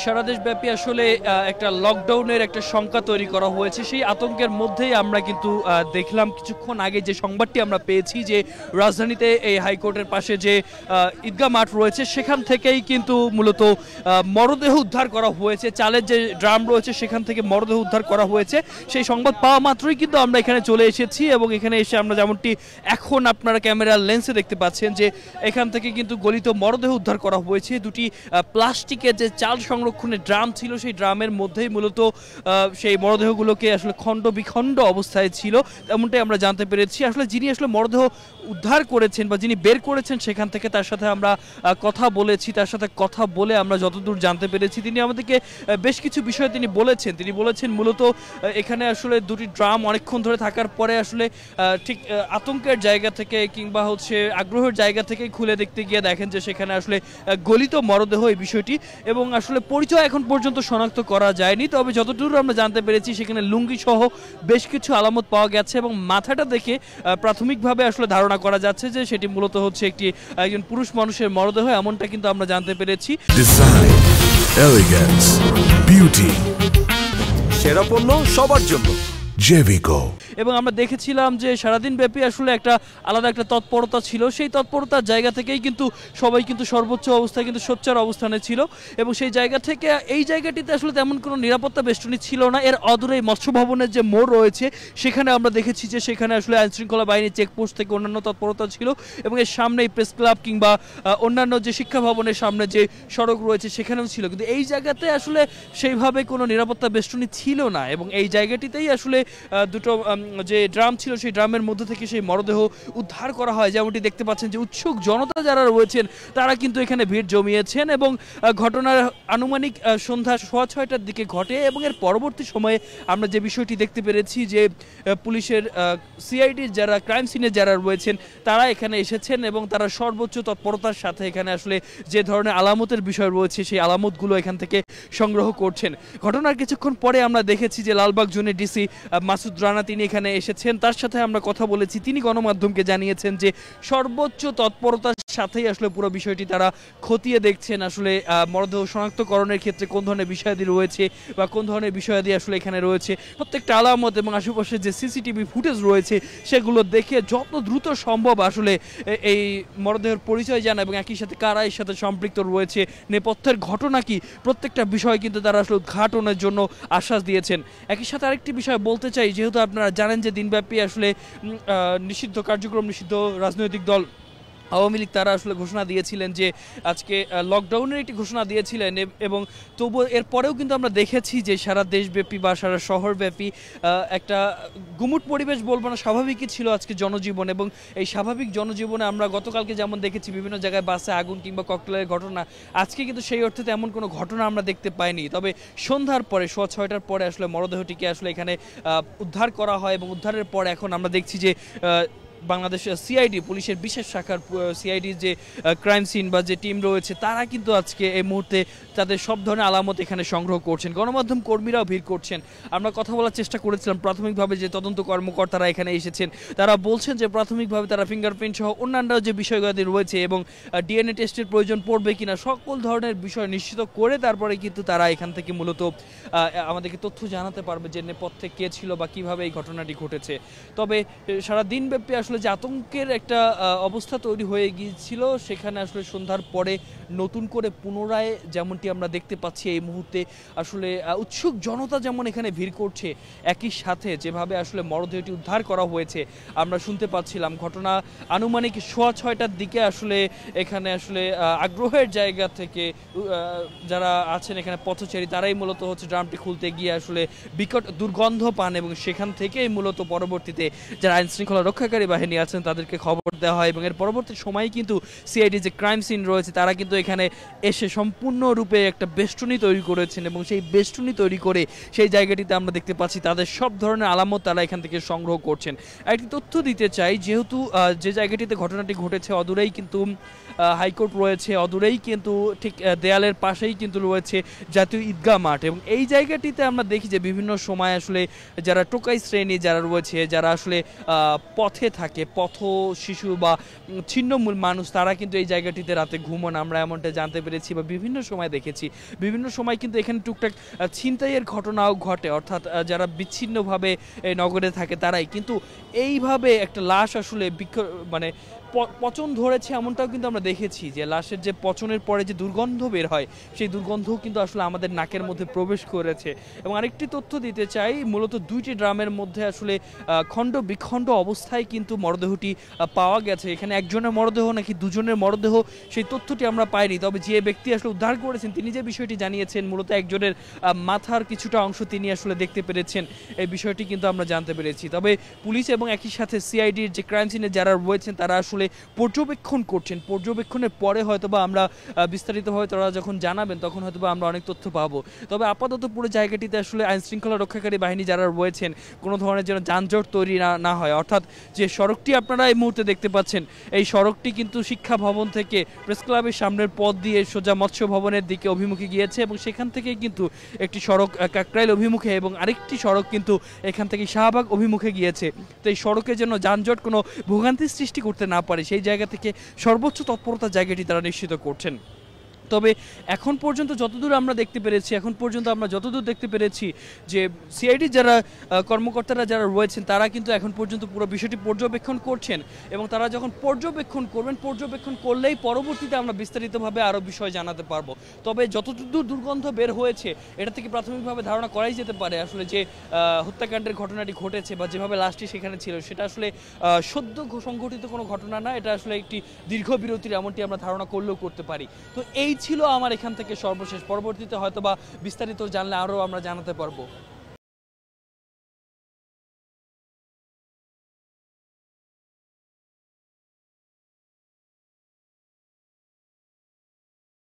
সারা দেশব্যাপী আসলে একটা লকডাউনের একটা শঙ্কা তৈরি করা হয়েছে। সেই আতঙ্কের মধ্যেই আমরা কিন্তু দেখলাম কিছুক্ষণ আগে যে সংবাদটি আমরা পেয়েছি যে রাজধানীতে এই হাইকোর্টের পাশে যে ঈদগাহ মাঠ রয়েছে সেখান থেকেই কিন্তু মূলত মরদেহ উদ্ধার করা হয়েছে। চালের যে ড্রাম রয়েছে সেখান থেকে মরদেহ উদ্ধার করা হয়েছে। সেই সংবাদ পাওয়া মাত্রই কিন্তু আমরা এখানে চলে এসেছি এবং এখানে এসে আমরা যেমনটি এখন আপনারা ক্যামেরার লেন্সে দেখতে পাচ্ছেন যে এখান থেকে কিন্তু গলিত মরদেহ উদ্ধার করা হয়েছে। দুটি প্লাস্টিকের যে চাল সংরক্ষণের ড্রাম ছিল সেই ড্রামের মধ্যেই মূলত সেই মরদেহগুলোকে আসলে খণ্ড বিখণ্ড অবস্থায় ছিল এমনটাই আমরা জানতে পেরেছি। আসলে যিনি আসলে মরদেহ উদ্ধার করেছেন বা যিনি বের করেছেন সেখান থেকে তার সাথে আমরা কথা বলেছি। তার সাথে কথা বলে আমরা যতদূর জানতে পেরেছি তিনি আমাদেরকে বেশ কিছু বিষয় তিনি বলেছেন মূলত এখানে আসলে দুটি ড্রাম অনেকক্ষণ ধরে থাকার পরে আসলে ঠিক আতঙ্কের জায়গা থেকে কিংবা হচ্ছে আগ্রহের জায়গা থেকে খুলে দেখতে গিয়ে দেখেন যে সেখানে আসলে গলিত মরদেহ এই বিষয়টি এবং আসলে পরিচয় এখন পর্যন্ত শনাক্ত করা যায়নি। তবে যতদূর আমরা জানতে পেরেছি সেখানে লুঙ্গি সহ বেশ কিছু আলামত পাওয়া গেছে এবং মাথাটা দেখে প্রাথমিকভাবে আসলে ধারণা করা যাচ্ছে যে সেটি মূলত হচ্ছে একজন পুরুষ মানুষের মরদেহ এমনটা কিন্তু আমরা জানতে পেরেছি। ডিজাইন, এলিগেন্স, বিউটি, সেরা পণ্য সবার জন্য জেভিকো। এবং আমরা দেখেছিলাম যে সারাদিন ব্যাপী আসলে একটা আলাদা একটা তৎপরতা ছিল। সেই তৎপরতার জায়গা থেকেই কিন্তু সবাই কিন্তু সর্বোচ্চ অবস্থায় কিন্তু সোচ্চার অবস্থানে ছিল এবং সেই জায়গা থেকে এই জায়গাটিতে আসলে তেমন কোনো নিরাপত্তা বেষ্টনী ছিল না। এর অদূরে মৎস্য ভবনের যে মোড় রয়েছে সেখানে আমরা দেখেছি যে সেখানে আসলে আইনশৃঙ্খলা বাহিনী চেকপোস্ট থেকে অন্যান্য তৎপরতা ছিল এবং এর সামনেই প্রেস ক্লাব কিংবা অন্যান্য যে শিক্ষা ভবনের সামনে যে সড়ক রয়েছে সেখানেও ছিল, কিন্তু এই জায়গাতে আসলে সেইভাবে কোনো নিরাপত্তা বেষ্টনী ছিল না এবং এই জায়গাটিতেই আসলে দুটো যে ড্রাম ছিল সেই ড্রামের মধ্যে থেকে সেই মরদেহ উদ্ধার করা হয়। যেমনটি দেখতে পাচ্ছেন যে উৎসুক জনতা যারা রয়েছেন তারা কিন্তু এখানে ভিড় জমিয়েছেন এবং ঘটনার আনুমানিক সন্ধ্যা 6:30টার দিকে ঘটে এবং এর পরবর্তী সময়ে আমরা যে বিষয়টি দেখতে পেরেছি যে পুলিশের সিআইডির যারা ক্রাইম সিনে যারা রয়েছেন তারা এখানে এসেছেন এবং তারা সর্বোচ্চ তৎপরতার সাথে এখানে আসলে যে ধরনের আলামতের বিষয় রয়েছে সেই আলামতগুলো এখান থেকে সংগ্রহ করছেন। ঘটনার কিছুক্ষণ পরে আমরা দেখেছি যে লালবাগ জোনের ডিসি মাসুদ রানা তিনি এখানে এসেছেন, তার সাথে আমরা কথা বলেছি। তিনি গণমাধ্যমকে জানিয়েছেন যে সর্বোচ্চ তৎপরতার সাথেই আসলে পুরো বিষয়টি তারা খতিয়ে দেখছেন আসলে মরদেহ শনাক্তকরণের ক্ষেত্রে কোন ধরনের বিষয়াদি রয়েছে বা কোন ধরনের বিষয়াদি আসলে এখানে রয়েছে। প্রত্যেকটা আলামত এবং আশেপাশে যে সিসিটিভি ফুটেজ রয়েছে সেগুলো দেখে যত দ্রুত সম্ভব আসলে এই মরদেহের পরিচয় জানা এবং একই সাথে কারা এর সাথে সম্পৃক্ত রয়েছে, নেপথ্যের ঘটনা কি, প্রত্যেকটা বিষয় কিন্তু তারা আসলে উদ্ঘাটনের জন্য আশ্বাস দিয়েছেন। একই সাথে আরেকটি বিষয় বলতে চাই, যেহেতু আপনারা জানেন যে দিনব্যাপী আসলে নিষিদ্ধ কার্যক্রম, নিষিদ্ধ রাজনৈতিক দল আওয়ামী লীগ তারা আসলে ঘোষণা দিয়েছিলেন যে আজকে লকডাউনের একটি ঘোষণা দিয়েছিলেন এবং তবু এরপরেও কিন্তু আমরা দেখেছি যে সারা দেশব্যাপী বা সারা শহরব্যাপী একটা গুমুট পরিবেশ বলবো না, স্বাভাবিকই ছিল আজকে জনজীবন এবং এই স্বাভাবিক জনজীবনে আমরা গতকালকে যেমন দেখেছি বিভিন্ন জায়গায় বাসে আগুন কিংবা ককটেলের ঘটনা, আজকে কিন্তু সেই অর্থে তেমন কোনো ঘটনা আমরা দেখতে পাইনি। তবে সন্ধ্যার পরে 6:30টার পরে আসলে মরদেহটিকে আসলে এখানে উদ্ধার করা হয় এবং উদ্ধারের পর এখন আমরা দেখছি যে বাংলাদেশ সিআইডি পুলিশের বিশেষ শাখার সিআইডির যে ক্রাইম সিন বা যে টিম রয়েছে তারা কিন্তু আজকে এই মুহূর্তে তাদের সব ধরনের আলামত এখানে সংগ্রহ করছেন। গণমাধ্যম কর্মীরাও ভিড় করছেন। আমরা কথা বলার চেষ্টা করেছিলাম প্রাথমিকভাবে যে তদন্ত কর্মকর্তারা এখানে এসেছেন, তারা বলছেন যে প্রাথমিকভাবে তারা ফিঙ্গারপ্রিন্ট সহ অন্যান্য যে বিষয়গুলি রয়েছে এবং ডিএনএ টেস্টের প্রয়োজন পড়বে কিনা সকল ধরনের বিষয় নিশ্চিত করে তারপরে কিন্তু তারা এখান থেকে মূলত আমাদেরকে তথ্য জানাতে পারবে যে নেপথ্যে কে ছিল বা কিভাবে এই ঘটনাটি ঘটেছে। তবে সারা দিনব্যাপী আসলে যে আতঙ্কের একটা অবস্থা তৈরি হয়ে গিয়েছিল সেখানে আসলে সন্ধ্যার পরে নতুন করে পুনরায় যেমনটি আমরা দেখতে পাচ্ছি এই মুহূর্তে আসলে উৎসুক জনতা যেমন এখানে ভিড় করছে, একই সাথে যেভাবে আসলে মরদেহটি উদ্ধার করা হয়েছে আমরা শুনতে পাচ্ছিলাম ঘটনা আনুমানিক 6:30টার দিকে আসলে এখানে আসলে আগ্রহের জায়গা থেকে যারা আছেন এখানে পথচারী তারাই মূলত হচ্ছে ড্রামটি খুলতে গিয়ে আসলে বিকট দুর্গন্ধ পান এবং সেখান থেকেই মূলত পরবর্তীতে যারা আইন শৃঙ্খলা রক্ষাকারী বাহিনী আছেন তাদেরকে খবর দেওয়া হয় এবং এর পরবর্তী সময়ে কিন্তু সিআইডি যে ক্রাইম সিন রয়েছে তারা কিন্তু এখানে এসে সম্পূর্ণরূপে একটা বেষ্টনী তৈরি করেছেন এবং সেই বেষ্টনী তৈরি করে সেই জায়গাটিতে আমরা দেখতে পাচ্ছি তাদের সব ধরনের আলামত তারা এখান থেকে সংগ্রহ করছেন। একটি তথ্য দিতে চাই, যেহেতু যে জায়গাটিতে ঘটনাটি ঘটেছে অদূরেই কিন্তু হাইকোর্ট রয়েছে, অদূরেই কিন্তু ঠিক দেয়ালের পাশেই কিন্তু রয়েছে জাতীয় ঈদগাহ মাঠ এবং এই জায়গাটিতে আমরা দেখি যে বিভিন্ন সময় আসলে যারা টোকাই শ্রেণী যারা রয়েছে, যারা আসলে পথে থাকে থাকে, পথ শিশু বা ছিন্নমূল মানুষ, তারা কিন্তু এই জায়গাটিতে রাতে ঘুমন, আমরা এমনটা জানতে পেরেছি বা বিভিন্ন সময় দেখেছি। বিভিন্ন সময় কিন্তু এখানে টুকটাক ছিনতাইয়ের ঘটনাও ঘটে, অর্থাৎ যারা বিচ্ছিন্নভাবে এই নগরে থাকে তারাই। কিন্তু এইভাবে একটা লাশ আসলে মানে পচন ধরেছে এমনটাও কিন্তু আমরা দেখেছি, যে লাশের যে পচনের পরে যে দুর্গন্ধ বের হয়, সেই দুর্গন্ধও কিন্তু আসলে আমাদের নাকের মধ্যে প্রবেশ করেছে। এবং আরেকটি তথ্য দিতে চাই, মূলত 2টি ড্রামের মধ্যে আসলে খণ্ড বিখণ্ড অবস্থায় কিন্তু মরদেহটি পাওয়া গেছে। এখানে একজনের মরদেহ নাকি দুজনের মরদেহ, সেই তথ্যটি আমরা পাইনি। তবে যে ব্যক্তি আসলে উদ্ধার করেছেন তিনি যে বিষয়টি জানিয়েছেন, মূলত একজনের মাথার কিছুটা অংশ তিনি আসলে দেখতে পেরেছেন, এই বিষয়টি কিন্তু আমরা জানতে পেরেছি। তবে পুলিশ এবং একই সাথে সিআইডির যে ক্রাইম সিনে যারা রয়েছেন তারা আসলে পর্যবেক্ষণ করছেন। পর্যবেক্ষণের পরে হয়তোবা আমরা বিস্তারিতভাবে তারা যখন জানাবেন তখন হয়তোবা আমরা অনেক তথ্য পাবো। তবে আপাতত পুরো জায়গাটিতে আসলে আইন শৃঙ্খলা রক্ষাকারী বাহিনী যারা রয়েছেন, কোনো ধরনের যেন যানজট তৈরি না হয়। অর্থাৎ যে সড়কটি আপনারা এই মুহূর্তে দেখতে পাচ্ছেন, এই সড়কটি কিন্তু শিক্ষা ভবন থেকে প্রেস ক্লাবের সামনের পথ দিয়ে সোজা মৎস্য ভবনের দিকে অভিমুখে গিয়েছে, এবং সেখান থেকেই কিন্তু একটি সড়ক কাকরাইল অভিমুখে এবং আরেকটি সড়ক কিন্তু এখান থেকে শাহবাগ অভিমুখে গিয়েছে। তো এই সড়কে যেন যানজট কোনো ভোগান্তির সৃষ্টি করতে না পারে, সেই জায়গা থেকে সর্বোচ্চ তৎপরতার জায়গাটি তারা নিশ্চিত করছেন। তবে এখন পর্যন্ত যতদূর আমরা দেখতে পেরেছি যে সিআইডি যারা কর্মকর্তারা যারা রয়েছেন তারা কিন্তু এখন পর্যন্ত পুরো বিষয়টি পর্যবেক্ষণ করছেন, এবং তারা যখন পর্যবেক্ষণ করলেই পরবর্তীতে আমরা বিস্তারিতভাবে আরও বিষয় জানাতে পারবো। তবে যতদূর দুর্গন্ধ বের হয়েছে, এটা থেকে প্রাথমিকভাবে ধারণা করাই যেতে পারে আসলে যে হত্যাকাণ্ডের ঘটনাটি ঘটেছে বা যেভাবে লাশটি সেখানে ছিল সেটা আসলে সদ্য সংঘটিত কোনো ঘটনা না, এটা আসলে একটি দীর্ঘ বিরতির, এমনটি আমরা ধারণা করলেও করতে পারি। তো এই ছিল আমার এখান থেকে সর্বশেষ। পরবর্তীতে হয়তোবা বিস্তারিত জানলে আরও আমরা জানাতে পারবো।